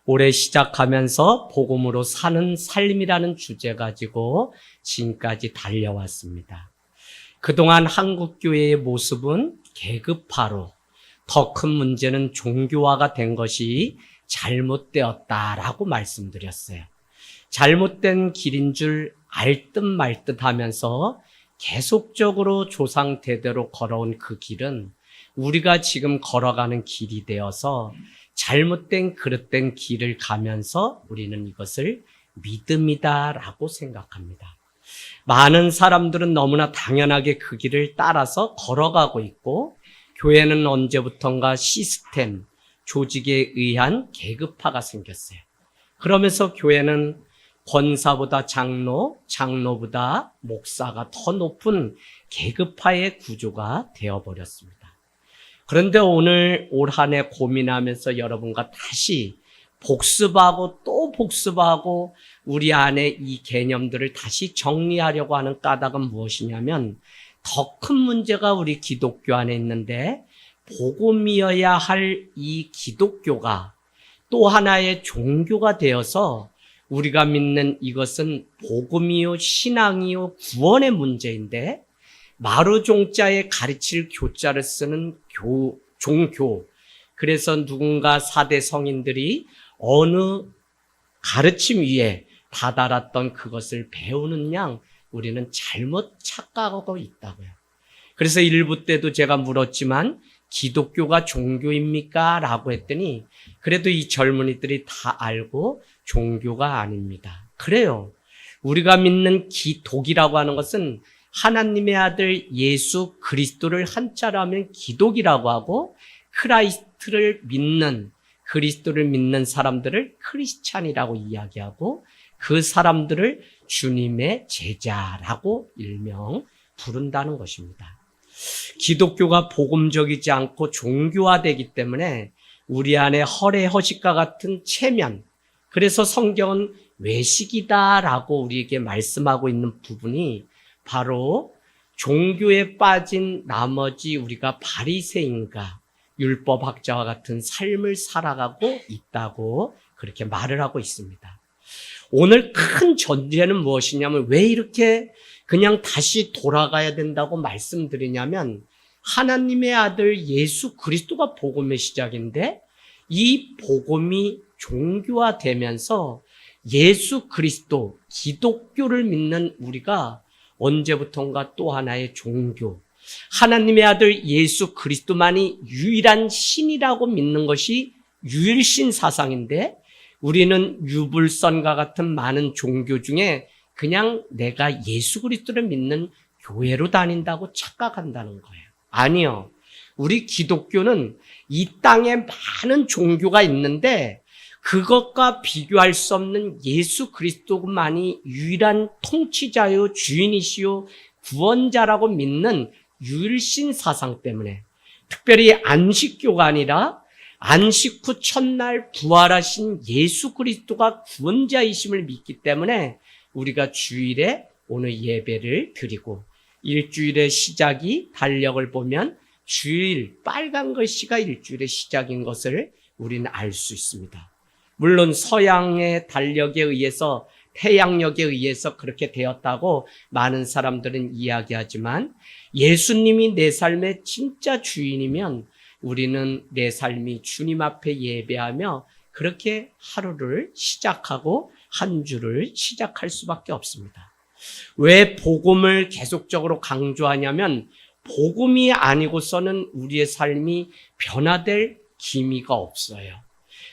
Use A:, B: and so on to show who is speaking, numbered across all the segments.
A: 올해 시작하면서 복음으로 사는 삶이라는 주제 가지고 지금까지 달려왔습니다. 그동안 한국교회의 모습은 계급화로, 더 큰 문제는 종교화가 된 것이 잘못되었다라고 말씀드렸어요. 잘못된 길인 줄 알 듯 말 듯 하면서 계속적으로 조상 대대로 걸어온 그 길은 우리가 지금 걸어가는 길이 되어서 잘못된 그릇된 길을 가면서 우리는 이것을 믿음이다라고 생각합니다. 많은 사람들은 너무나 당연하게 그 길을 따라서 걸어가고 있고, 교회는 언제부턴가 시스템, 조직에 의한 계급화가 생겼어요. 그러면서 교회는 권사보다 장로, 장로보다 목사가 더 높은 계급화의 구조가 되어버렸습니다. 그런데 오늘 올 한 해 고민하면서 여러분과 다시 복습하고 또 복습하고 우리 안에 이 개념들을 다시 정리하려고 하는 까닭은 무엇이냐면, 더 큰 문제가 우리 기독교 안에 있는데 복음이어야 할 이 기독교가 또 하나의 종교가 되어서 우리가 믿는 이것은 복음이요 신앙이요 구원의 문제인데, 마루종자에 가르칠 교자를 쓰는 종교, 그래서 누군가 4대 성인들이 어느 가르침 위에 다다랐던 그것을 배우는 양 우리는 잘못 착각하고 있다고요. 그래서 일부 때도 제가 물었지만 기독교가 종교입니까? 라고 했더니 그래도 이 젊은이들이 다 알고 종교가 아닙니다. 그래요. 우리가 믿는 기독이라고 하는 것은 하나님의 아들 예수 그리스도를 한자로 하면 기독이라고 하고, 크라이스트를 믿는, 그리스도를 믿는 사람들을 크리스찬이라고 이야기하고, 그 사람들을 주님의 제자라고 일명 부른다는 것입니다. 기독교가 복음적이지 않고 종교화되기 때문에 우리 안에 허례허식과 같은 체면, 그래서 성경은 외식이다라고 우리에게 말씀하고 있는 부분이 바로 종교에 빠진 나머지 우리가 바리새인과 율법학자와 같은 삶을 살아가고 있다고 그렇게 말을 하고 있습니다. 오늘 큰 전제는 무엇이냐면, 왜 이렇게 그냥 다시 돌아가야 된다고 말씀드리냐면, 하나님의 아들 예수 그리스도가 복음의 시작인데 이 복음이 종교화되면서 예수 그리스도, 기독교를 믿는 우리가 언제부턴가 또 하나의 종교, 하나님의 아들 예수 그리스도만이 유일한 신이라고 믿는 것이 유일신 사상인데, 우리는 유불선과 같은 많은 종교 중에 그냥 내가 예수 그리스도를 믿는 교회로 다닌다고 착각한다는 거예요. 아니요. 우리 기독교는 이 땅에 많은 종교가 있는데 그것과 비교할 수 없는 예수 그리스도만이 유일한 통치자요, 주인이시요, 구원자라고 믿는 유일신 사상 때문에, 특별히 안식교가 아니라 안식 후 첫날 부활하신 예수 그리스도가 구원자이심을 믿기 때문에 우리가 주일에 오늘 예배를 드리고, 일주일의 시작이 달력을 보면 주일, 빨간 글씨가 일주일의 시작인 것을 우리는 알 수 있습니다. 물론 서양의 달력에 의해서, 태양력에 의해서 그렇게 되었다고 많은 사람들은 이야기하지만, 예수님이 내 삶의 진짜 주인이면 우리는 내 삶이 주님 앞에 예배하며 그렇게 하루를 시작하고 한 주를 시작할 수밖에 없습니다. 왜 복음을 계속적으로 강조하냐면, 복음이 아니고서는 우리의 삶이 변화될 기미가 없어요.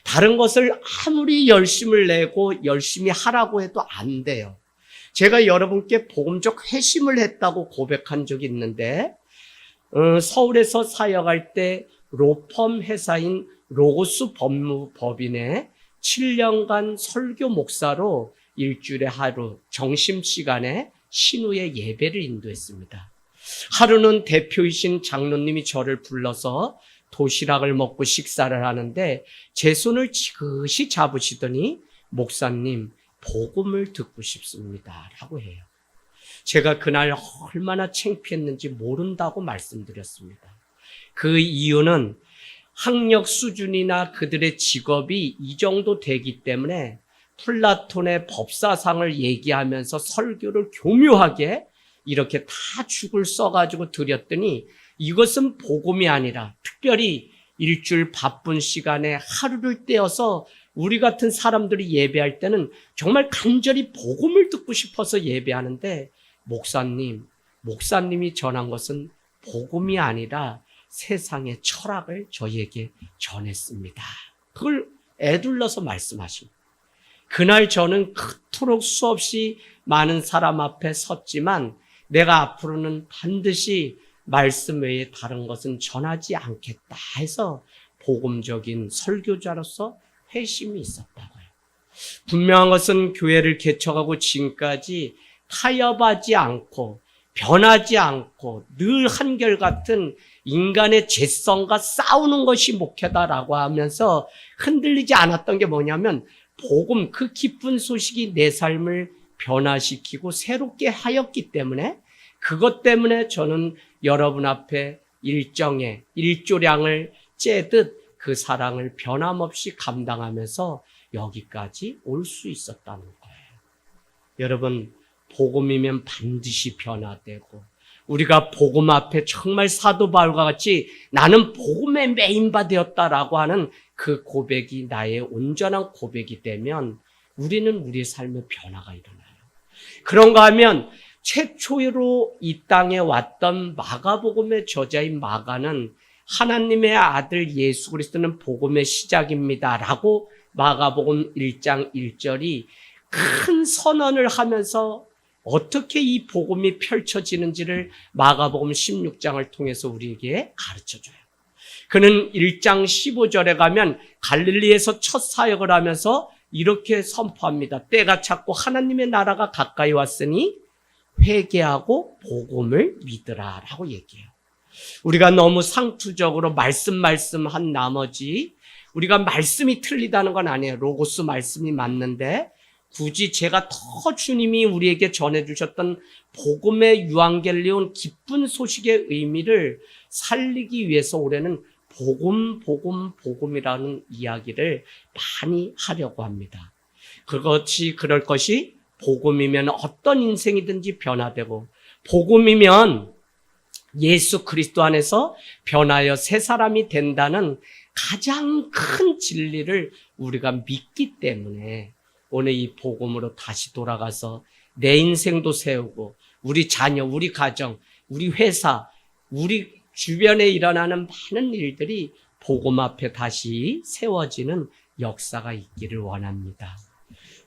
A: 다른 것을 아무리 열심을 내고 열심히 하라고 해도 안 돼요. 제가 여러분께 복음적 회심을 했다고 고백한 적이 있는데, 서울에서 사역할 때 로펌 회사인 로고스 법무법인에 7년간 설교 목사로 일주일에 하루 점심시간에 신우의 예배를 인도했습니다. 하루는 대표이신 장로님이 저를 불러서 도시락을 먹고 식사를 하는데 제 손을 지그시 잡으시더니, 목사님, 복음을 듣고 싶습니다 라고 해요. 제가 그날 얼마나 창피했는지 모른다고 말씀드렸습니다. 그 이유는 학력 수준이나 그들의 직업이 이 정도 되기 때문에 플라톤의 법사상을 얘기하면서 설교를 교묘하게 이렇게 다 죽을 써가지고 드렸더니 이것은 복음이 아니라 특별히 일주일 바쁜 시간에 하루를 떼어서 우리 같은 사람들이 예배할 때는 정말 간절히 복음을 듣고 싶어서 예배하는데 목사님이 전한 것은 복음이 아니라 세상의 철학을 저희에게 전했습니다. 그걸 애둘러서 말씀하십니다. 그날 저는 그토록 수없이 많은 사람 앞에 섰지만 내가 앞으로는 반드시 말씀 외에 다른 것은 전하지 않겠다 해서 복음적인 설교자로서 회심이 있었다고요. 분명한 것은 교회를 개척하고 지금까지 타협하지 않고 변하지 않고 늘 한결같은 인간의 죄성과 싸우는 것이 목회다라고 하면서 흔들리지 않았던 게 뭐냐면 복음, 그 기쁜 소식이 내 삶을 변화시키고 새롭게 하였기 때문에 그것 때문에 저는 여러분 앞에 일조량을 째듯 그 사랑을 변함없이 감당하면서 여기까지 올 수 있었다는 거예요. 여러분, 복음이면 반드시 변화되고 우리가 복음 앞에 정말 사도 바울과 같이 나는 복음에 메인바 되었다라고 하는 그 고백이 나의 온전한 고백이 되면 우리는 우리의 삶에 변화가 일어나요. 그런가 하면 최초로 이 땅에 왔던 마가복음의 저자인 마가는 하나님의 아들 예수 그리스도는 복음의 시작입니다 라고 마가복음 1장 1절이 큰 선언을 하면서 어떻게 이 복음이 펼쳐지는지를 마가복음 16장을 통해서 우리에게 가르쳐줘요. 그는 1장 15절에 가면 갈릴리에서 첫 사역을 하면서 이렇게 선포합니다. 때가 찼고 하나님의 나라가 가까이 왔으니 회개하고 복음을 믿으라 라고 얘기해요. 우리가 너무 상투적으로 말씀한 나머지 우리가 말씀이 틀리다는 건 아니에요. 로고스 말씀이 맞는데 굳이 제가 더 주님이 우리에게 전해주셨던 복음의 유앙겔리온 기쁜 소식의 의미를 살리기 위해서 올해는 복음이라는 이야기를 많이 하려고 합니다. 그럴 것이 복음이면 어떤 인생이든지 변화되고 복음이면 예수 그리스도 안에서 변하여 새 사람이 된다는 가장 큰 진리를 우리가 믿기 때문에 오늘 이 복음으로 다시 돌아가서 내 인생도 세우고 우리 자녀, 우리 가정, 우리 회사, 우리 주변에 일어나는 많은 일들이 복음 앞에 다시 세워지는 역사가 있기를 원합니다.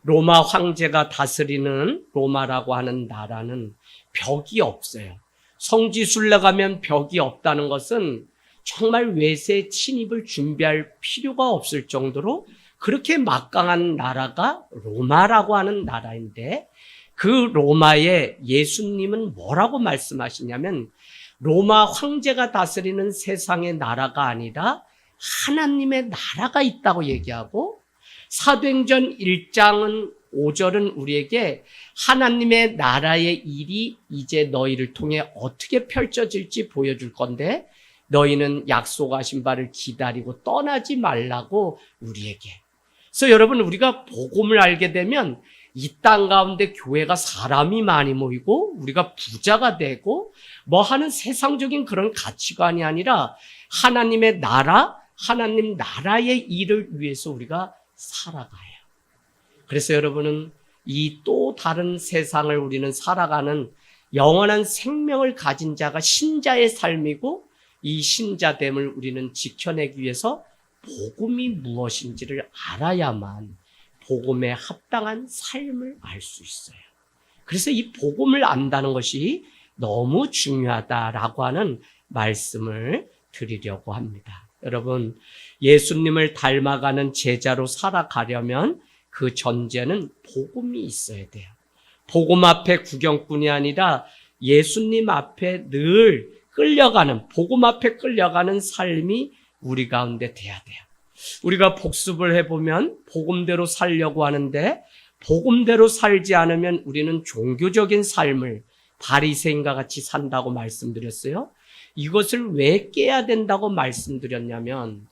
A: 로마 황제가 다스리는 로마라고 하는 나라는 벽이 없어요. 성지순례 가면 벽이 없다는 것은 정말 외세 침입을 준비할 필요가 없을 정도로 그렇게 막강한 나라가 로마라고 하는 나라인데 그 로마에 예수님은 뭐라고 말씀하시냐면 로마 황제가 다스리는 세상의 나라가 아니라 하나님의 나라가 있다고 얘기하고 사도행전 1장은 5절은 우리에게 하나님의 나라의 일이 이제 너희를 통해 어떻게 펼쳐질지 보여줄 건데 너희는 약속하신 바를 기다리고 떠나지 말라고 우리에게. 그래서 여러분 우리가 복음을 알게 되면 이 땅 가운데 교회가 사람이 많이 모이고 우리가 부자가 되고 뭐 하는 세상적인 그런 가치관이 아니라 하나님의 나라, 하나님 나라의 일을 위해서 우리가 살아가요. 그래서 여러분은 이 또 다른 세상을 우리는 살아가는 영원한 생명을 가진 자가 신자의 삶이고 이 신자됨을 우리는 지켜내기 위해서 복음이 무엇인지를 알아야만 복음에 합당한 삶을 알 수 있어요. 그래서 이 복음을 안다는 것이 너무 중요하다라고 하는 말씀을 드리려고 합니다. 여러분, 예수님을 닮아가는 제자로 살아가려면 그 전제는 복음이 있어야 돼요. 복음 앞에 구경꾼이 아니라 예수님 앞에 늘 끌려가는, 복음 앞에 끌려가는 삶이 우리 가운데 돼야 돼요. 우리가 복습을 해보면 복음대로 살려고 하는데 복음대로 살지 않으면 우리는 종교적인 삶을 바리새인과 같이 산다고 말씀드렸어요. 이것을 왜 깨야 된다고 말씀드렸냐면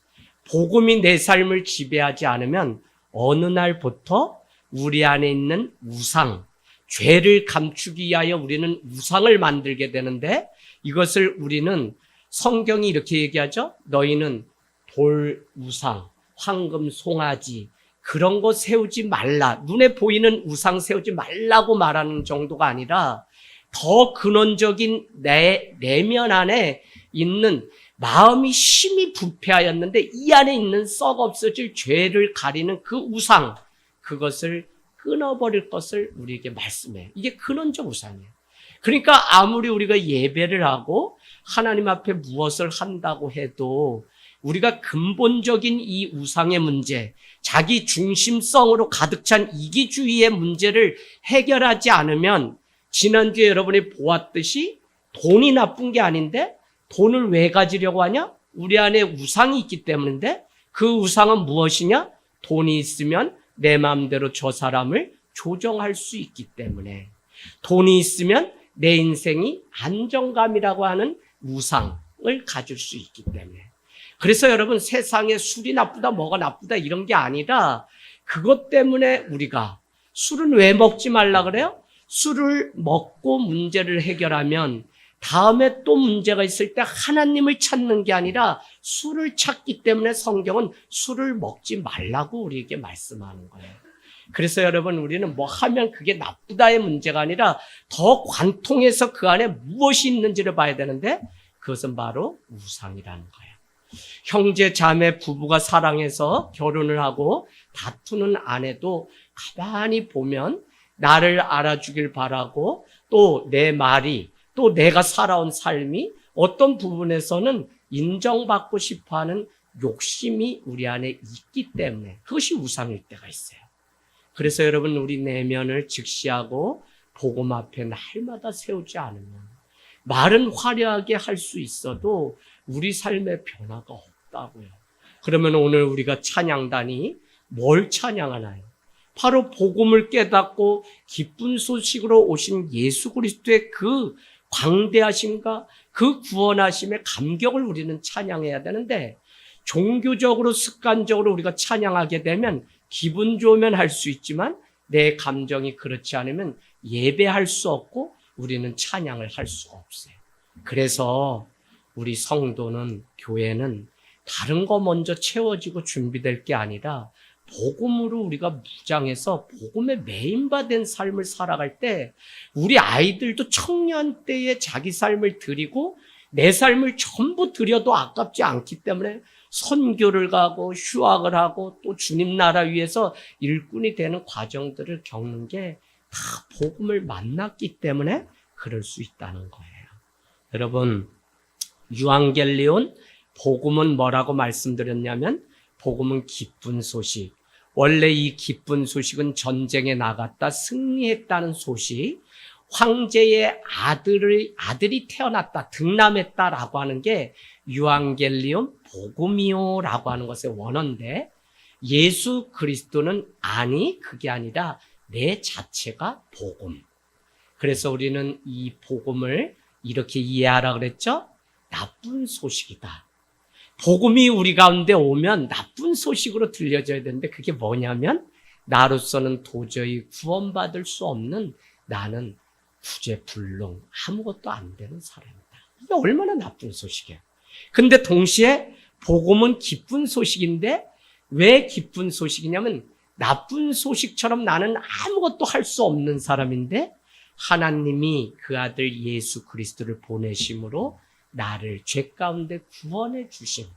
A: 복음이 내 삶을 지배하지 않으면 어느 날부터 우리 안에 있는 우상, 죄를 감추기 위하여 우리는 우상을 만들게 되는데, 이것을 우리는 성경이 이렇게 얘기하죠. 너희는 돌 우상, 황금 송아지 그런 거 세우지 말라. 눈에 보이는 우상 세우지 말라고 말하는 정도가 아니라 더 근원적인 내 내면 안에 있는 마음이 심히 부패하였는데 이 안에 있는 썩 없어질 죄를 가리는 그 우상, 그것을 끊어버릴 것을 우리에게 말씀해요. 이게 근원적 우상이에요. 그러니까 아무리 우리가 예배를 하고 하나님 앞에 무엇을 한다고 해도 우리가 근본적인 이 우상의 문제, 자기 중심성으로 가득 찬 이기주의의 문제를 해결하지 않으면, 지난주에 여러분이 보았듯이 돈이 나쁜 게 아닌데 돈을 왜 가지려고 하냐? 우리 안에 우상이 있기 때문인데, 그 우상은 무엇이냐? 돈이 있으면 내 마음대로 저 사람을 조정할 수 있기 때문에, 돈이 있으면 내 인생이 안정감이라고 하는 우상을 가질 수 있기 때문에. 그래서 여러분, 세상에 술이 나쁘다, 뭐가 나쁘다 이런 게 아니라 그것 때문에 우리가 술은 왜 먹지 말라 그래요? 술을 먹고 문제를 해결하면 다음에 또 문제가 있을 때 하나님을 찾는 게 아니라 술을 찾기 때문에 성경은 술을 먹지 말라고 우리에게 말씀하는 거예요. 그래서 여러분, 우리는 뭐 하면 그게 나쁘다의 문제가 아니라 더 관통해서 그 안에 무엇이 있는지를 봐야 되는데, 그것은 바로 우상이라는 거예요. 형제, 자매, 부부가 사랑해서 결혼을 하고 다투는 아내도 가만히 보면 나를 알아주길 바라고, 또 내 말이, 또 내가 살아온 삶이 어떤 부분에서는 인정받고 싶어하는 욕심이 우리 안에 있기 때문에 그것이 우상일 때가 있어요. 그래서 여러분, 우리 내면을 직시하고 복음 앞에 날마다 세우지 않으면, 말은 화려하게 할 수 있어도 우리 삶의 변화가 없다고요. 그러면 오늘 우리가 찬양단이 뭘 찬양하나요? 바로 복음을 깨닫고 기쁜 소식으로 오신 예수 그리스도의 그 광대하심과 그 구원하심의 감격을 우리는 찬양해야 되는데, 종교적으로 습관적으로 우리가 찬양하게 되면 기분 좋으면 할 수 있지만 내 감정이 그렇지 않으면 예배할 수 없고 우리는 찬양을 할 수가 없어요. 그래서 우리 성도는, 교회는 다른 거 먼저 채워지고 준비될 게 아니라 복음으로 우리가 무장해서 복음에 메인바된 삶을 살아갈 때, 우리 아이들도 청년 때에 자기 삶을 드리고 내 삶을 전부 드려도 아깝지 않기 때문에 선교를 가고 휴학을 하고 또 주님 나라 위해서 일꾼이 되는 과정들을 겪는 게 다 복음을 만났기 때문에 그럴 수 있다는 거예요. 여러분, 유앙겔리온, 복음은 뭐라고 말씀드렸냐면, 복음은 기쁜 소식. 원래 이 기쁜 소식은 전쟁에 나갔다 승리했다는 소식, 황제의 아들이 태어났다, 등남했다라고 하는 게 유앙겔리온 복음이요라고 하는 것의 원어인데, 예수 그리스도는 아니, 그게 아니라 내 자체가 복음. 그래서 우리는 이 복음을 이렇게 이해하라 그랬죠? 나쁜 소식이다. 복음이 우리 가운데 오면 나쁜 소식으로 들려져야 되는데, 그게 뭐냐면, 나로서는 도저히 구원받을 수 없는, 나는 구제불능, 아무것도 안 되는 사람이다. 이게 얼마나 나쁜 소식이에요. 근데 동시에 복음은 기쁜 소식인데, 왜 기쁜 소식이냐면, 나쁜 소식처럼 나는 아무것도 할 수 없는 사람인데 하나님이 그 아들 예수 그리스도를 보내심으로 나를 죄 가운데 구원해 주심,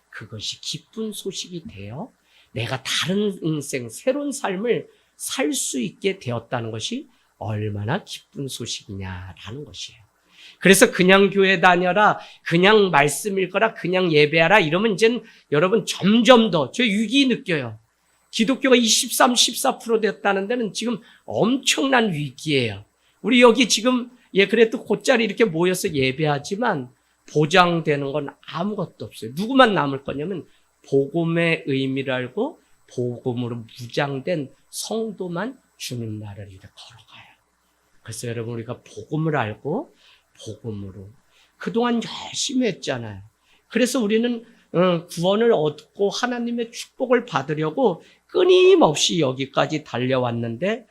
A: 그것이 기쁜 소식이 되어 내가 다른 인생, 새로운 삶을 살 수 있게 되었다는 것이 얼마나 기쁜 소식이냐라는 것이에요. 그래서 그냥 교회 다녀라, 그냥 말씀 읽거라, 그냥 예배하라 이러면 이제는 여러분 점점 더 저 위기 느껴요. 기독교가 23, 14% 됐다는 데는 지금 엄청난 위기예요. 우리 여기 지금 그래도 곧자리 이렇게 모여서 예배하지만 보장되는 건 아무것도 없어요. 누구만 남을 거냐면 복음의 의미를 알고 복음으로 무장된 성도만 주님 나라를 이렇게 걸어가요. 그래서 여러분, 우리가 복음을 알고 복음으로 그동안 열심히 했잖아요. 그래서 우리는 구원을 얻고 하나님의 축복을 받으려고 끊임없이 여기까지 달려왔는데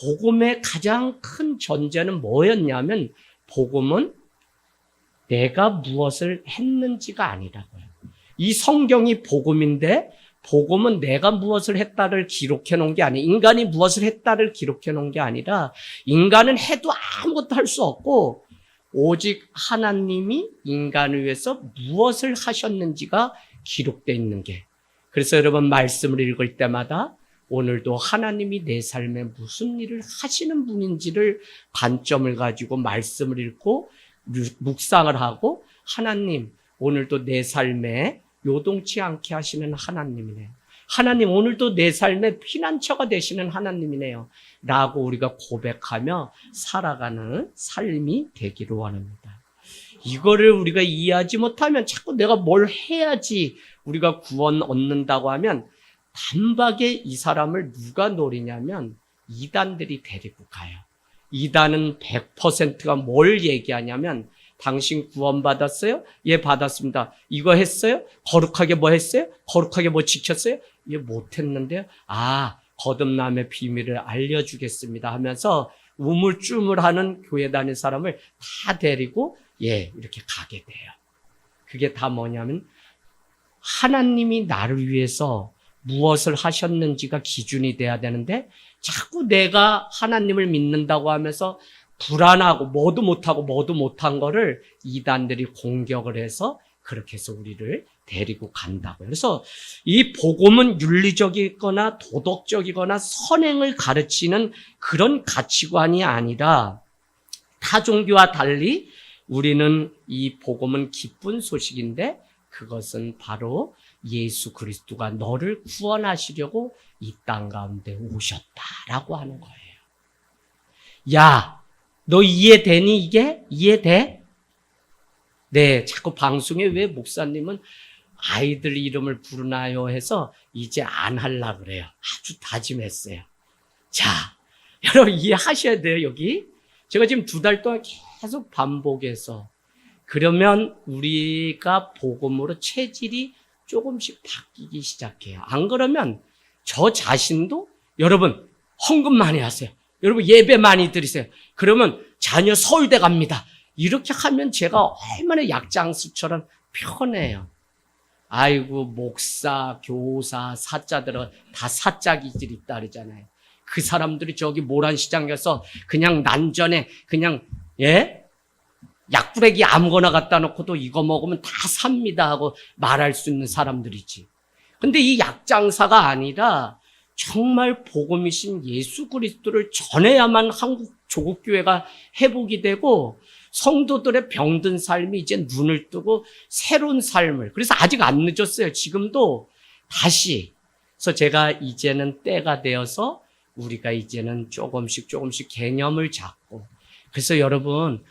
A: 복음의 가장 큰 전제는 뭐였냐면 복음은 내가 무엇을 했는지가 아니라고요. 이 성경이 복음인데 복음은 내가 무엇을 했다를 기록해 놓은 게 아니에요. 인간이 무엇을 했다를 기록해 놓은 게 아니라 인간은 해도 아무것도 할 수 없고 오직 하나님이 인간을 위해서 무엇을 하셨는지가 기록되어 있는 게. 그래서 여러분 말씀을 읽을 때마다 오늘도 하나님이 내 삶에 무슨 일을 하시는 분인지를 관점을 가지고 말씀을 읽고 묵상을 하고 하나님 오늘도 내 삶에 요동치 않게 하시는 하나님이네요. 하나님 오늘도 내 삶의 피난처가 되시는 하나님이네요. 라고 우리가 고백하며 살아가는 삶이 되기를 원합니다. 이거를 우리가 이해하지 못하면 자꾸 내가 뭘 해야지 우리가 구원 얻는다고 하면 단박에 이 사람을 누가 노리냐면 이단들이 데리고 가요. 이단은 100%가 뭘 얘기하냐면 당신 구원받았어요? 예, 받았습니다. 이거 했어요? 거룩하게 뭐 했어요? 거룩하게 뭐 지켰어요? 예, 못했는데요. 거듭남의 비밀을 알려주겠습니다 하면서 우물쭈물하는 교회 다니는 사람을 다 데리고 이렇게 가게 돼요. 그게 다 뭐냐면 하나님이 나를 위해서 무엇을 하셨는지가 기준이 돼야 되는데 자꾸 내가 하나님을 믿는다고 하면서 불안하고 뭐도 못한 거를 이단들이 공격을 해서 그렇게 해서 우리를 데리고 간다고요. 그래서 이 복음은 윤리적이거나 도덕적이거나 선행을 가르치는 그런 가치관이 아니라 타 종교와 달리 우리는 이 복음은 기쁜 소식인데 그것은 바로 예수 그리스도가 너를 구원하시려고 이 땅 가운데 오셨다라고 하는 거예요. 야, 너 이해되니 이게? 이해돼? 네, 자꾸 방송에 왜 목사님은 아이들 이름을 부르나요 해서 이제 안 하려고 그래요. 아주 다짐했어요. 자, 여러분 이해하셔야 돼요, 여기. 제가 지금 2달 동안 계속 반복해서 그러면 우리가 복음으로 체질이 조금씩 바뀌기 시작해요. 안 그러면 저 자신도 여러분 헌금 많이 하세요. 여러분 예배 많이 드리세요. 그러면 자녀 서울대 갑니다. 이렇게 하면 제가 얼마나 약장수처럼 편해요. 아이고 목사, 교사, 사자들은 다 사자 기질이 있다 그러잖아요. 그 사람들이 저기 모란시장 가서 그냥 난전에 그냥 약부레기 아무거나 갖다 놓고도 이거 먹으면 다 삽니다 하고 말할 수 있는 사람들이지. 근데 이 약장사가 아니라 정말 복음이신 예수 그리스도를 전해야만 한국 조국교회가 회복이 되고 성도들의 병든 삶이 이제 눈을 뜨고 새로운 삶을. 그래서 아직 안 늦었어요. 지금도 다시. 그래서 제가 이제는 때가 되어서 우리가 이제는 조금씩 개념을 잡고. 그래서 여러분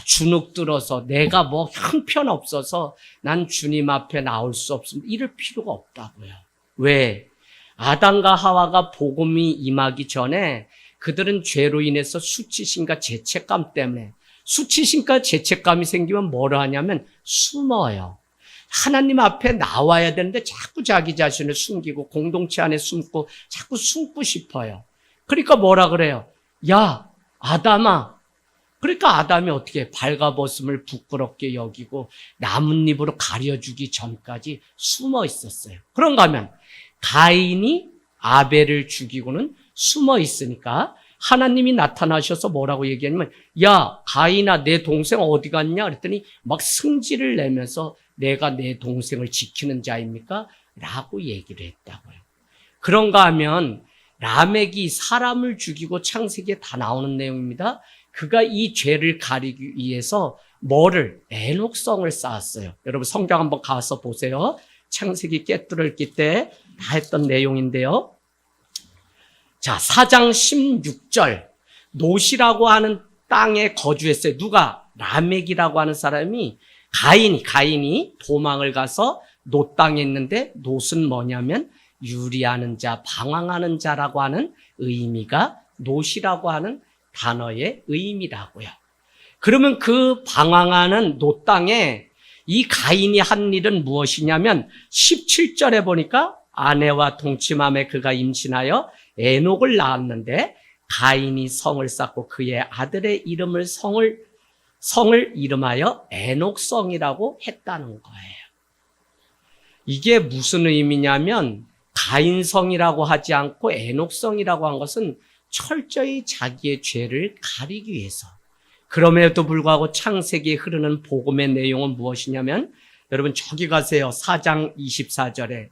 A: 주눅 들어서 내가 뭐 형편없어서 난 주님 앞에 나올 수 없습니다. 이럴 필요가 없다고요. 왜? 아담과 하와가 복음이 임하기 전에 그들은 죄로 인해서 수치심과 죄책감 때문에 수치심과 죄책감이 생기면 뭐라 하냐면 숨어요. 하나님 앞에 나와야 되는데 자꾸 자기 자신을 숨기고 공동체 안에 숨고 자꾸 숨고 싶어요. 그러니까 뭐라 그래요? 야, 아담아. 그러니까 아담이 어떻게 발가벗음을 부끄럽게 여기고 나뭇잎으로 가려주기 전까지 숨어 있었어요. 그런가 하면 가인이 아벨을 죽이고는 숨어 있으니까 하나님이 나타나셔서 뭐라고 얘기하냐면 야 가인아 내 동생 어디 갔냐 그랬더니 막 승질을 내면서 내가 내 동생을 지키는 자입니까? 라고 얘기를 했다고요. 그런가 하면 라멕이 사람을 죽이고 창세기에 다 나오는 내용입니다. 그가 이 죄를 가리기 위해서 뭐를? 애녹성을 쌓았어요. 여러분 성경 한번 가서 보세요. 창세기 깨뚫을기 때 다 했던 내용인데요. 자, 4장 16절 놋이라고 하는 땅에 거주했어요. 누가? 라멕이라고 하는 사람이 가인이 도망을 가서 놋 땅에 있는데 놋은 뭐냐면 유리하는 자, 방황하는 자라고 하는 의미가 놋이라고 하는 단어의 의미라고요. 그러면 그 방황하는 놋 땅에 이 가인이 한 일은 무엇이냐면 17절에 보니까 아내와 동침함에 그가 임신하여 에녹을 낳았는데 가인이 성을 쌓고 그의 아들의 이름을 성을 이름하여 에녹성이라고 했다는 거예요. 이게 무슨 의미냐면 가인성이라고 하지 않고 에녹성이라고 한 것은 철저히 자기의 죄를 가리기 위해서. 그럼에도 불구하고 창세기에 흐르는 복음의 내용은 무엇이냐면 여러분 저기 가세요. 4장 24절에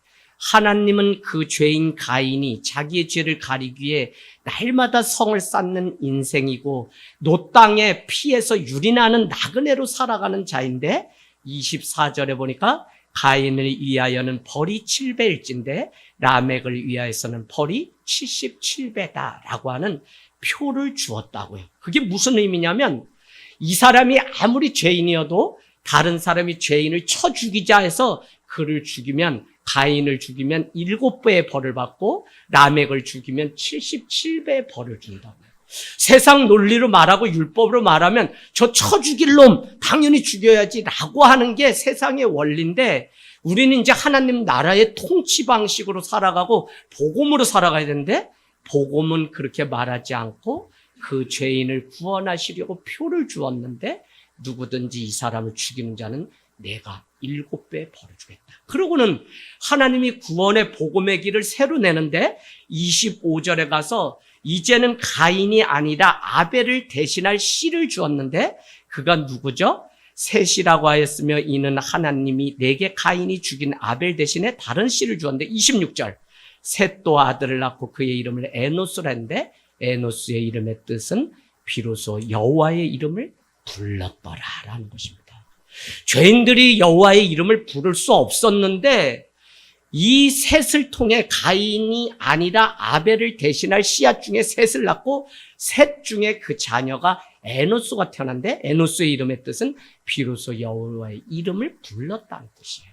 A: 하나님은 그 죄인 가인이 자기의 죄를 가리기 위해 날마다 성을 쌓는 인생이고 노 땅에 피에서 유린하는 나그네로 살아가는 자인데 24절에 보니까 가인을 위하여는 벌이 7배일진데 라멕을 위하여서는 벌이 77배다라고 하는 표를 주었다고요. 그게 무슨 의미냐면 이 사람이 아무리 죄인이어도 다른 사람이 죄인을 쳐 죽이자 해서 그를 죽이면 가인을 죽이면 7배의 벌을 받고 라멕을 죽이면 77배의 벌을 준다고요. 세상 논리로 말하고 율법으로 말하면 저 쳐 죽일 놈 당연히 죽여야지 라고 하는 게 세상의 원리인데 우리는 이제 하나님 나라의 통치 방식으로 살아가고 복음으로 살아가야 되는데 복음은 그렇게 말하지 않고 그 죄인을 구원하시려고 표를 주었는데 누구든지 이 사람을 죽이는 자는 내가 7배 벌을 주겠다. 그러고는 하나님이 구원의 복음의 길을 새로 내는데 25절에 가서 이제는 가인이 아니라 아벨을 대신할 씨를 주었는데 그가 누구죠? 셋이라고 하였으며 이는 하나님이 내게 가인이 죽인 아벨 대신에 다른 씨를 주었는데 26절 셋도 아들을 낳고 그의 이름을 에노스라 했는데 에노스의 이름의 뜻은 비로소 여호와의 이름을 불렀더라라는 것입니다. 죄인들이 여호와의 이름을 부를 수 없었는데 이 셋을 통해 가인이 아니라 아벨을 대신할 씨앗 중에 셋을 낳고 셋 중에 그 자녀가 에노스가 태어난데 에노스의 이름의 뜻은 비로소 여호와의 이름을 불렀다는 뜻이에요.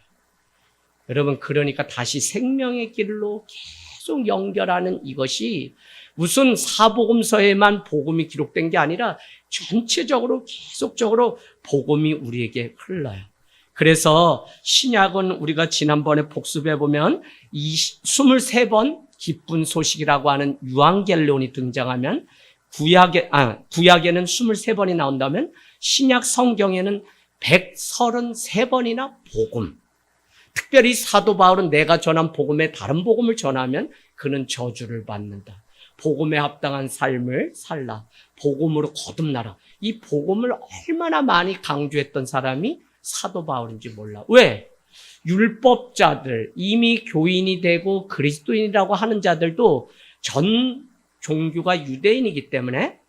A: 여러분 그러니까 다시 생명의 길로 계속 연결하는 이것이 무슨 사복음서에만 복음이 기록된 게 아니라 전체적으로 계속적으로 복음이 우리에게 흘러요. 그래서 신약은 우리가 지난번에 복습해 보면 이 23번 기쁜 소식이라고 하는 유앙겔론이 등장하면 구약에는 23번이 나온다면 신약 성경에는 133번이나 복음. 특별히 사도 바울은 내가 전한 복음에 다른 복음을 전하면 그는 저주를 받는다. 복음에 합당한 삶을 살라. 복음으로 거듭나라. 이 복음을 얼마나 많이 강조했던 사람이 사도 바울인지 몰라. 왜? 율법자들, 이미 교인이 되고 그리스도인이라고 하는 자들도 전 종교가 유대인이기 때문에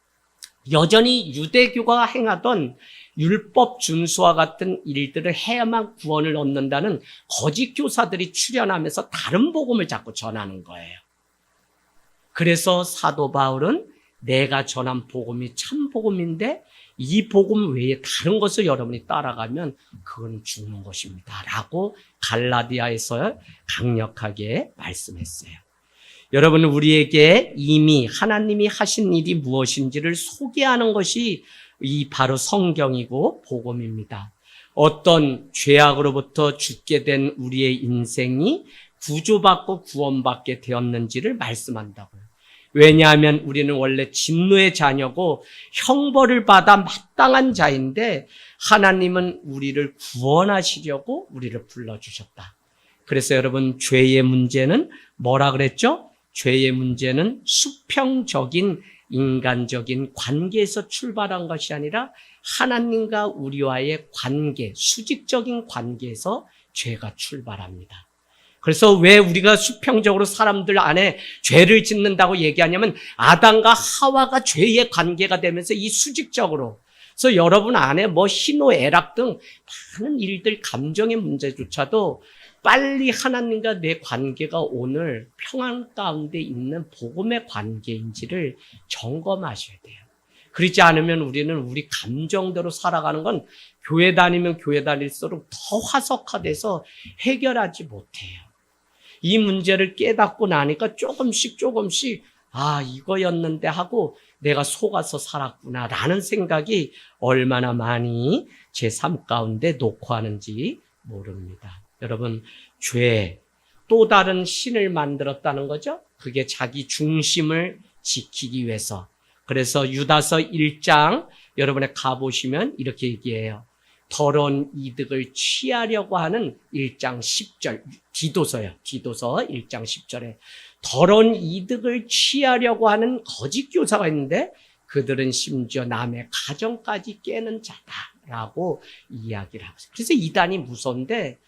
A: 여전히 유대교가 행하던 율법 준수와 같은 일들을 해야만 구원을 얻는다는 거짓 교사들이 출현하면서 다른 복음을 자꾸 전하는 거예요. 그래서 사도 바울은 내가 전한 복음이 참 복음인데 이 복음 외에 다른 것을 여러분이 따라가면 그건 죽는 것입니다. 라고 갈라디아에서 강력하게 말씀했어요. 여러분 우리에게 이미 하나님이 하신 일이 무엇인지를 소개하는 것이 이 바로 성경이고 복음입니다. 어떤 죄악으로부터 죽게 된 우리의 인생이 구조받고 구원받게 되었는지를 말씀한다고요. 왜냐하면 우리는 원래 진노의 자녀고 형벌을 받아 마땅한 자인데 하나님은 우리를 구원하시려고 우리를 불러주셨다. 그래서 여러분 죄의 문제는 뭐라 그랬죠? 죄의 문제는 수평적인 인간적인 관계에서 출발한 것이 아니라 하나님과 우리와의 관계, 수직적인 관계에서 죄가 출발합니다. 그래서 왜 우리가 수평적으로 사람들 안에 죄를 짓는다고 얘기하냐면 아담과 하와가 죄의 관계가 되면서 이 수직적으로. 그래서 여러분 안에 뭐 희노애락 등 많은 일들, 감정의 문제조차도 빨리 하나님과 내 관계가 오늘 평안 가운데 있는 복음의 관계인지를 점검하셔야 돼요. 그렇지 않으면 우리는 우리 감정대로 살아가는 건 교회 다니면 교회 다닐수록 더 화석화돼서 해결하지 못해요. 이 문제를 깨닫고 나니까 조금씩 이거였는데 하고 내가 속아서 살았구나 라는 생각이 얼마나 많이 제 삶 가운데 녹화하는지 모릅니다. 여러분, 죄, 또 다른 신을 만들었다는 거죠. 그게 자기 중심을 지키기 위해서. 그래서 유다서 1장 여러분에 가보시면 이렇게 얘기해요. 더러운 이득을 취하려고 하는 1장 10절, 디도서요. 디도서 1장 10절에 더러운 이득을 취하려고 하는 거짓 교사가 있는데 그들은 심지어 남의 가정까지 깨는 자다라고 이야기를 하고 있어요. 그래서 이단이 무서운데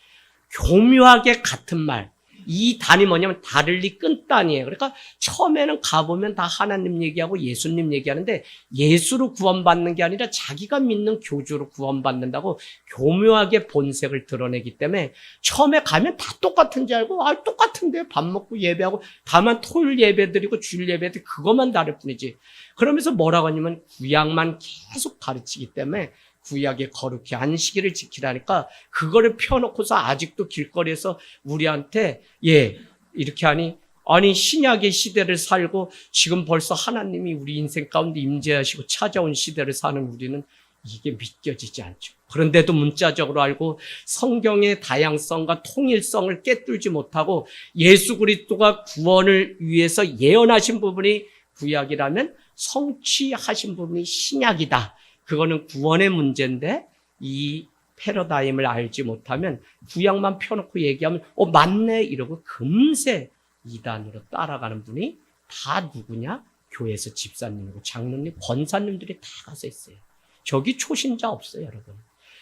A: 교묘하게 같은 말, 이 단이 뭐냐면 다를리 끈단이에요. 그러니까 처음에는 가보면 다 하나님 얘기하고 예수님 얘기하는데 예수로 구원받는 게 아니라 자기가 믿는 교주로 구원받는다고 교묘하게 본색을 드러내기 때문에 처음에 가면 다 똑같은 줄 알고 똑같은데 밥 먹고 예배하고 다만 토요일 예배드리고 주일 예배드리고 그것만 다를 뿐이지. 그러면서 뭐라고 하냐면 구약만 계속 가르치기 때문에 구약의 거룩히 안식일을 지키라니까 그거를 펴놓고서 아직도 길거리에서 우리한테 이렇게 하니 아니 신약의 시대를 살고 지금 벌써 하나님이 우리 인생 가운데 임재하시고 찾아온 시대를 사는 우리는 이게 믿겨지지 않죠. 그런데도 문자적으로 알고 성경의 다양성과 통일성을 깨뚫지 못하고 예수 그리스도가 구원을 위해서 예언하신 부분이 구약이라면 성취하신 부분이 신약이다. 그거는 구원의 문제인데 이 패러다임을 알지 못하면 구약만 펴놓고 얘기하면 맞네 이러고 금세 이단으로 따라가는 분이 다 누구냐? 교회에서 집사님이고 장로님, 권사님들이 다 가서 있어요. 저기 초신자 없어요, 여러분.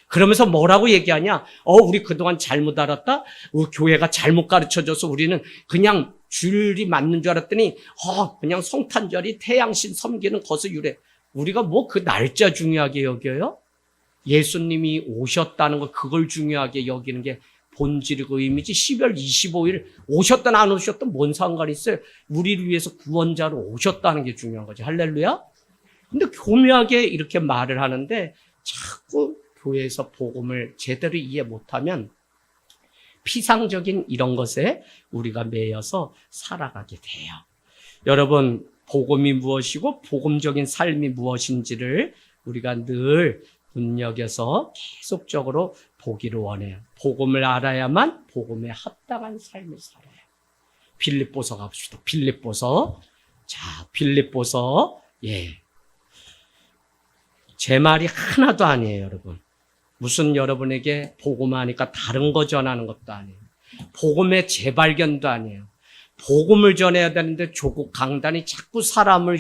A: 그러면서 뭐라고 얘기하냐? 우리 그동안 잘못 알았다? 교회가 잘못 가르쳐줘서 우리는 그냥 줄이 맞는 줄 알았더니 그냥 성탄절이 태양신 섬기는 것을 유래. 우리가 뭐 그 날짜 중요하게 여겨요? 예수님이 오셨다는 거 그걸 중요하게 여기는 게 본질이고 의미지 12월 25일 오셨든 안 오셨든 뭔 상관이 있어요? 우리를 위해서 구원자로 오셨다는 게 중요한 거지. 할렐루야? 근데 교묘하게 이렇게 말을 하는데 자꾸 교회에서 복음을 제대로 이해 못하면 피상적인 이런 것에 우리가 매여서 살아가게 돼요. 여러분, 복음이 무엇이고 복음적인 삶이 무엇인지를 우리가 늘 눈여겨서 계속적으로 보기를 원해요. 복음을 알아야만 복음에 합당한 삶을 살아요. 빌립보서 가봅시다. 빌립보서. 자, 빌립보서. 제 말이 하나도 아니에요, 여러분. 무슨 여러분에게 복음하니까 다른 거 전하는 것도 아니에요. 복음의 재발견도 아니에요. 복음을 전해야 되는데 조국 강단이 자꾸 사람을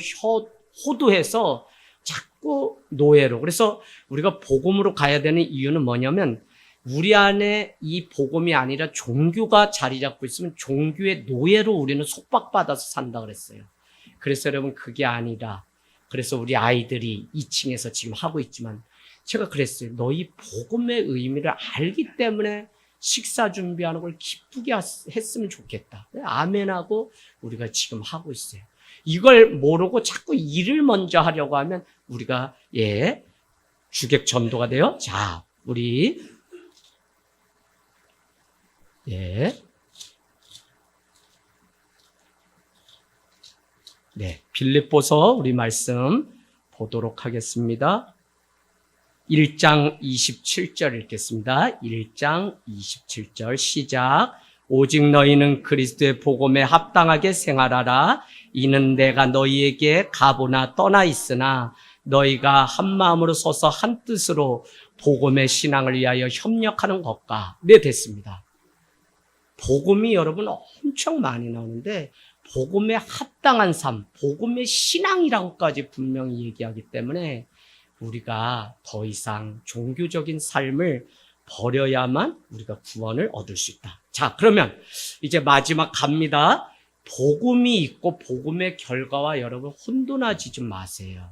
A: 호도해서 자꾸 노예로. 그래서 우리가 복음으로 가야 되는 이유는 뭐냐면 우리 안에 이 복음이 아니라 종교가 자리 잡고 있으면 종교의 노예로 우리는 속박받아서 산다 그랬어요. 그래서 여러분 그게 아니라 그래서 우리 아이들이 2층에서 지금 하고 있지만 제가 그랬어요. 너희 복음의 의미를 알기 때문에 식사 준비하는 걸 기쁘게 했으면 좋겠다. 아멘하고 우리가 지금 하고 있어요. 이걸 모르고 자꾸 일을 먼저 하려고 하면 우리가 주객 전도가 돼요. 자, 우리 빌립보서 우리 말씀 보도록 하겠습니다. 1장 27절 읽겠습니다. 1장 27절 시작. 오직 너희는 그리스도의 복음에 합당하게 생활하라. 이는 내가 너희에게 가보나 떠나 있으나 너희가 한 마음으로 서서 한 뜻으로 복음의 신앙을 위하여 협력하는 것과 됐습니다. 복음이 여러분 엄청 많이 나오는데 복음에 합당한 삶, 복음의 신앙이라고까지 분명히 얘기하기 때문에 우리가 더 이상 종교적인 삶을 버려야만 우리가 구원을 얻을 수 있다. 자, 그러면 이제 마지막 갑니다. 복음이 있고 복음의 결과와 여러분 혼돈하지 좀 마세요.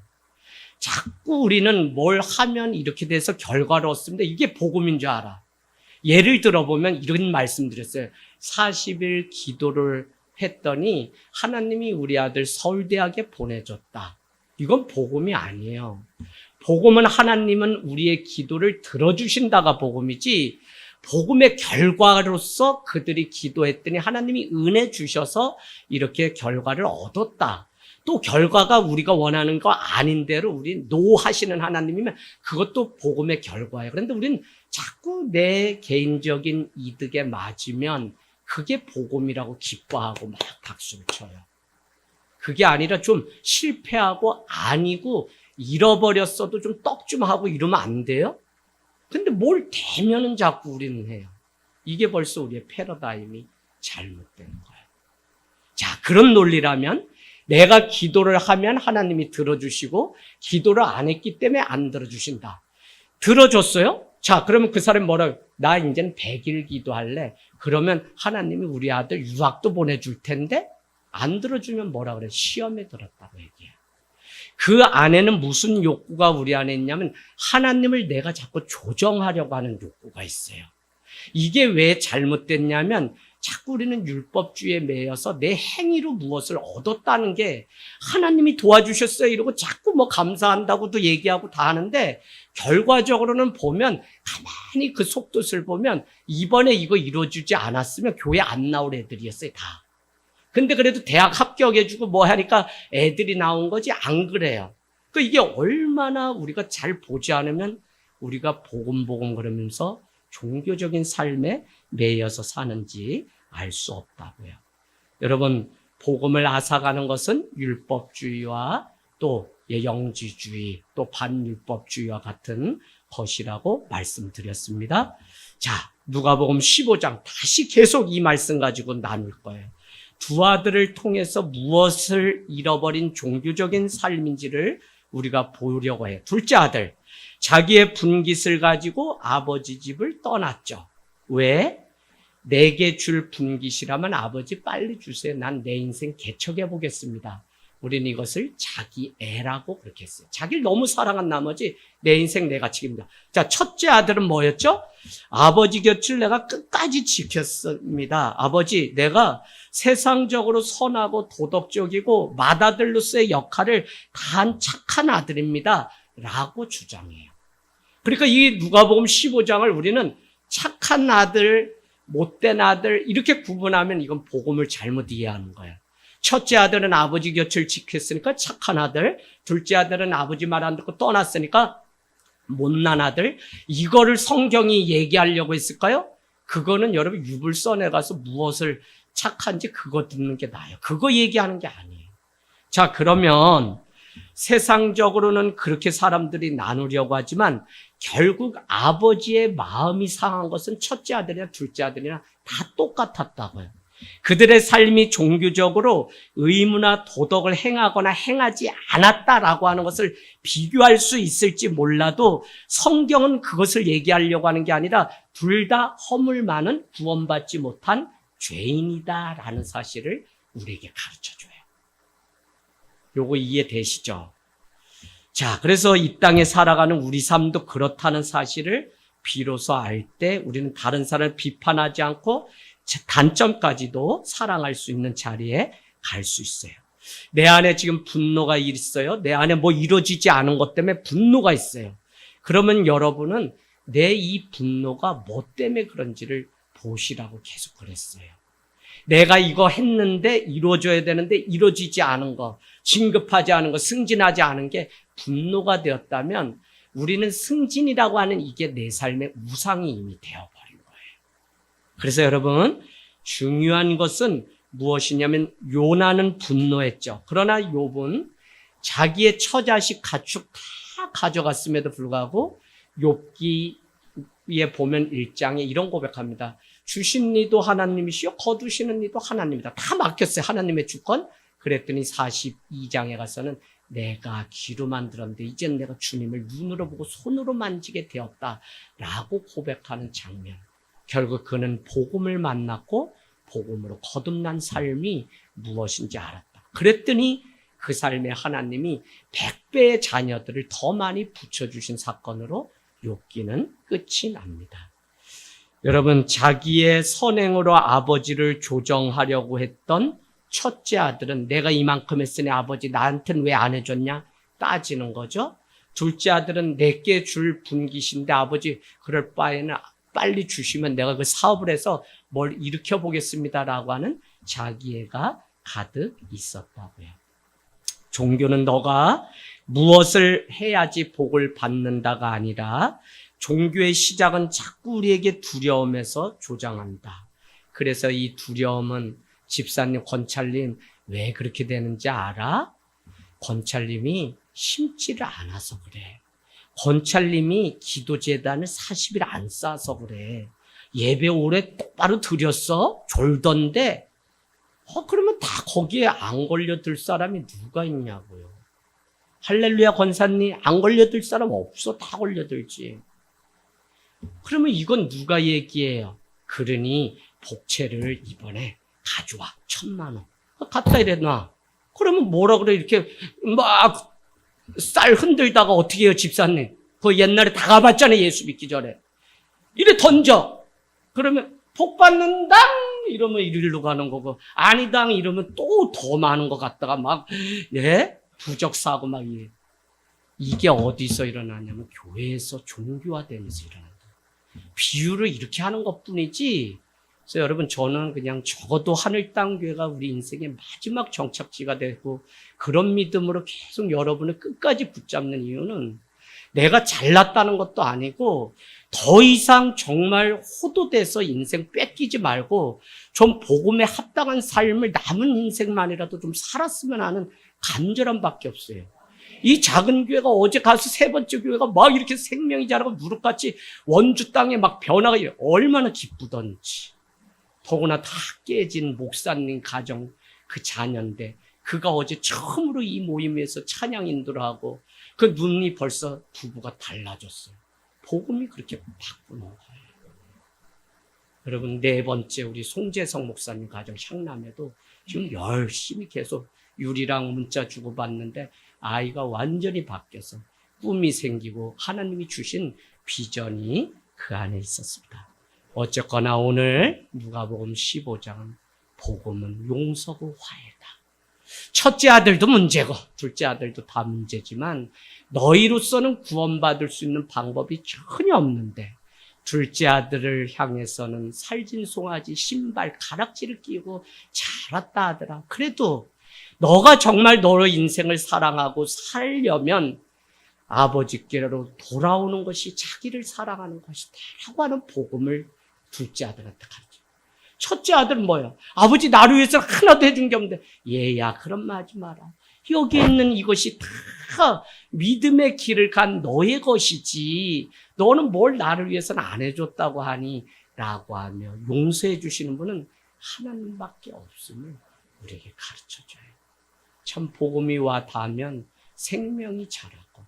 A: 자꾸 우리는 뭘 하면 이렇게 돼서 결과를 얻습니다. 이게 복음인 줄 알아. 예를 들어보면 이런 말씀 드렸어요. 40일 기도를 했더니 하나님이 우리 아들 서울대학에 보내줬다. 이건 복음이 아니에요. 복음은 하나님은 우리의 기도를 들어주신다가 복음이지 복음의 결과로서 그들이 기도했더니 하나님이 은혜 주셔서 이렇게 결과를 얻었다. 또 결과가 우리가 원하는 거 아닌 대로 우리 노하시는 하나님이면 그것도 복음의 결과예요. 그런데 우리는 자꾸 내 개인적인 이득에 맞으면 그게 복음이라고 기뻐하고 막 박수를 쳐요. 그게 아니라 좀 실패하고 아니고 잃어버렸어도 좀 떡 좀 하고 이러면 안 돼요? 근데 뭘 대면은 자꾸 우리는 해요. 이게 벌써 우리의 패러다임이 잘못된 거예요. 자, 그런 논리라면 내가 기도를 하면 하나님이 들어주시고 기도를 안 했기 때문에 안 들어주신다. 들어줬어요? 자, 그러면 그 사람이 뭐라고? 나 이제는 100일 기도할래. 그러면 하나님이 우리 아들 유학도 보내줄 텐데 안 들어주면 뭐라 그래? 시험에 들었다고 얘기해요. 그 안에는 무슨 욕구가 우리 안에 있냐면 하나님을 내가 자꾸 조정하려고 하는 욕구가 있어요. 이게 왜 잘못됐냐면 자꾸 우리는 율법주의에 매여서 내 행위로 무엇을 얻었다는 게 하나님이 도와주셨어요 이러고 자꾸 뭐 감사한다고도 얘기하고 다 하는데 결과적으로는 보면 가만히 그 속뜻을 보면 이번에 이거 이루어지지 않았으면 교회 안 나올 애들이었어요 다. 근데 그래도 대학 합격해주고 뭐 하니까 애들이 나온 거지 안 그래요. 그 이게 얼마나 우리가 잘 보지 않으면 우리가 복음 그러면서 종교적인 삶에 매여서 사는지 알 수 없다고요. 여러분, 복음을 앗아가는 것은 율법주의와 또 영지주의, 또 반율법주의와 같은 것이라고 말씀드렸습니다. 자, 누가복음 15장 다시 계속 이 말씀 가지고 나눌 거예요. 두 아들을 통해서 무엇을 잃어버린 종교적인 삶인지를 우리가 보려고 해요. 둘째 아들, 자기의 분깃을 가지고 아버지 집을 떠났죠. 왜? 내게 줄 분깃이라면 아버지 빨리 주세요. 난 내 인생 개척해 보겠습니다. 우리는 이것을 자기 애라고 그렇게 했어요. 자기를 너무 사랑한 나머지 내 인생 내가 책임다. 자, 첫째 아들은 뭐였죠? 아버지 곁을 내가 끝까지 지켰습니다. 아버지, 내가 세상적으로 선하고 도덕적이고 맏아들로서의 역할을 다한 착한 아들입니다. 라고 주장해요. 그러니까 이 누가복음 15장을 우리는 착한 아들, 못된 아들 이렇게 구분하면 이건 복음을 잘못 이해하는 거예요. 첫째 아들은 아버지 곁을 지켰으니까 착한 아들, 둘째 아들은 아버지 말 안 듣고 떠났으니까 못난 아들. 이거를 성경이 얘기하려고 했을까요? 그거는 여러분 유불선에 가서 무엇을 착한지 그거 듣는 게 나아요. 그거 얘기하는 게 아니에요. 자, 그러면 세상적으로는 그렇게 사람들이 나누려고 하지만 결국 아버지의 마음이 상한 것은 첫째 아들이나 둘째 아들이나 다 똑같았다고요. 그들의 삶이 종교적으로 의무나 도덕을 행하거나 행하지 않았다라고 하는 것을 비교할 수 있을지 몰라도 성경은 그것을 얘기하려고 하는 게 아니라 둘 다 허물 많은 구원받지 못한 죄인이다라는 사실을 우리에게 가르쳐줘요. 요거 이해되시죠? 자, 그래서 이 땅에 살아가는 우리 삶도 그렇다는 사실을 비로소 알 때 우리는 다른 사람을 비판하지 않고 단점까지도 사랑할 수 있는 자리에 갈 수 있어요. 내 안에 지금 분노가 있어요. 내 안에 뭐 이루어지지 않은 것 때문에 분노가 있어요. 그러면 여러분은 내 이 분노가 뭐 때문에 그런지를 보시라고 계속 그랬어요. 내가 이거 했는데 이루어져야 되는데 이루어지지 않은 거, 진급하지 않은 거, 승진하지 않은 게 분노가 되었다면 우리는 승진이라고 하는 이게 내 삶의 우상이 이미 되어버린 거예요. 그래서 여러분, 중요한 것은 무엇이냐면 요나는 분노했죠. 그러나 욥은 자기의 처자식 가축 다 가져갔음에도 불구하고 욥기에 보면 1장에 이런 고백합니다. 주신 이도 하나님이시요 거두시는 이도 하나님이다. 다 맡겼어요. 하나님의 주권. 그랬더니 42장에 가서는 내가 귀로 만들었는데 이제는 내가 주님을 눈으로 보고 손으로 만지게 되었다라고 고백하는 장면. 결국 그는 복음을 만났고 복음으로 거듭난 삶이 무엇인지 알았다. 그랬더니 그 삶에 하나님이 100배의 자녀들을 더 많이 붙여주신 사건으로 욥기는 끝이 납니다. 여러분, 자기의 선행으로 아버지를 조정하려고 했던 첫째 아들은 내가 이만큼 했으니 아버지 나한테는 왜 안 해줬냐? 따지는 거죠. 둘째 아들은 내게 줄 분깃인데 아버지 그럴 바에는 빨리 주시면 내가 그 사업을 해서 뭘 일으켜 보겠습니다라고 하는 자기애가 가득 있었다고요. 종교는 너가 무엇을 해야지 복을 받는다가 아니라 종교의 시작은 자꾸 우리에게 두려움에서 조장한다. 그래서 이 두려움은 집사님, 권찰님 왜 그렇게 되는지 알아? 권찰님이 심지를 않아서 그래. 권찰님이 기도재단을 40일 안 쌓아서 그래. 예배 오래 똑바로 드렸어? 졸던데 그러면 다 거기에 안 걸려들 사람이 누가 있냐고요. 할렐루야 권사님, 안 걸려들 사람 없어. 다 걸려들지. 그러면 이건 누가 얘기해요? 그러니 복채를 이번에 가져와. 1,000만 원. 갖다 이래 놔. 그러면 뭐라 그래? 이렇게 막 쌀 흔들다가 어떻게 해요, 집사님? 그 옛날에 다 가봤잖아요, 예수 믿기 전에. 이래 던져. 그러면 복 받는당 이러면 이리로 가는 거고, 아니당 이러면 또 더 많은 거 갖다가 막 부적 사고 막 이게 어디서 일어나냐면 교회에서 종교화되면서 일어난다. 비유를 이렇게 하는 것뿐이지. 그래서 여러분, 저는 그냥 적어도 하늘 땅 교회가 우리 인생의 마지막 정착지가 되고 그런 믿음으로 계속 여러분을 끝까지 붙잡는 이유는 내가 잘났다는 것도 아니고 더 이상 정말 호도돼서 인생 뺏기지 말고 좀 복음에 합당한 삶을 남은 인생만이라도 좀 살았으면 하는 간절함밖에 없어요. 이 작은 교회가 어제 가서 3번째 교회가 막 이렇게 생명이 자라고 누룩같이 원주 땅에 막 변화가 얼마나 기쁘던지. 더구나 다 깨진 목사님 가정 그 자녀인데 그가 어제 처음으로 이 모임에서 찬양 인도를 하고 그 눈이 벌써 부부가 달라졌어요. 복음이 그렇게 바꾸는 거예요. 여러분, 4번째 우리 송재성 목사님 가정 향남에도 지금 열심히 계속 유리랑 문자 주고받는데 아이가 완전히 바뀌어서 꿈이 생기고 하나님이 주신 비전이 그 안에 있었습니다. 어쨌거나 오늘 누가복음 15장은 복음은 용서고 화해다. 첫째 아들도 문제고 둘째 아들도 다 문제지만 너희로서는 구원받을 수 있는 방법이 전혀 없는데 둘째 아들을 향해서는 살진 송아지 신발 가락지를 끼고 잘왔다 하더라. 그래도 너가 정말 너의 인생을 사랑하고 살려면 아버지께로 돌아오는 것이 자기를 사랑하는 것이다 라고 하는 복음을 둘째 아들한테 가르쳐. 첫째 아들은 뭐야? 아버지 나를 위해서 하나도 해준 게 없는데 얘야 그런 말 하지 마라. 여기 있는 이것이 다 믿음의 길을 간 너의 것이지 너는 뭘 나를 위해서는 안 해줬다고 하니 라고 하며 용서해 주시는 분은 하나님밖에 없음을 우리에게 가르쳐줘요. 참 복음이 와 닿으면 생명이 자라고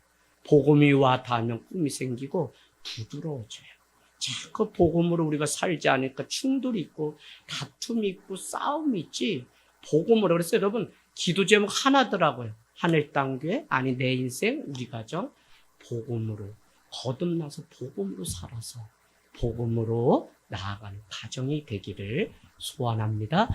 A: 복음이 와 닿으면 꿈이 생기고 부드러워져요. 자꾸 복음으로 우리가 살지 않으니까 충돌이 있고 다툼이 있고 싸움이 있지. 복음으로. 그래서 여러분 기도 제목 하나더라고요. 하늘 땅 교회 아니 내 인생 우리 가정 복음으로 거듭나서 복음으로 살아서 복음으로 나아가는 가정이 되기를 소원합니다.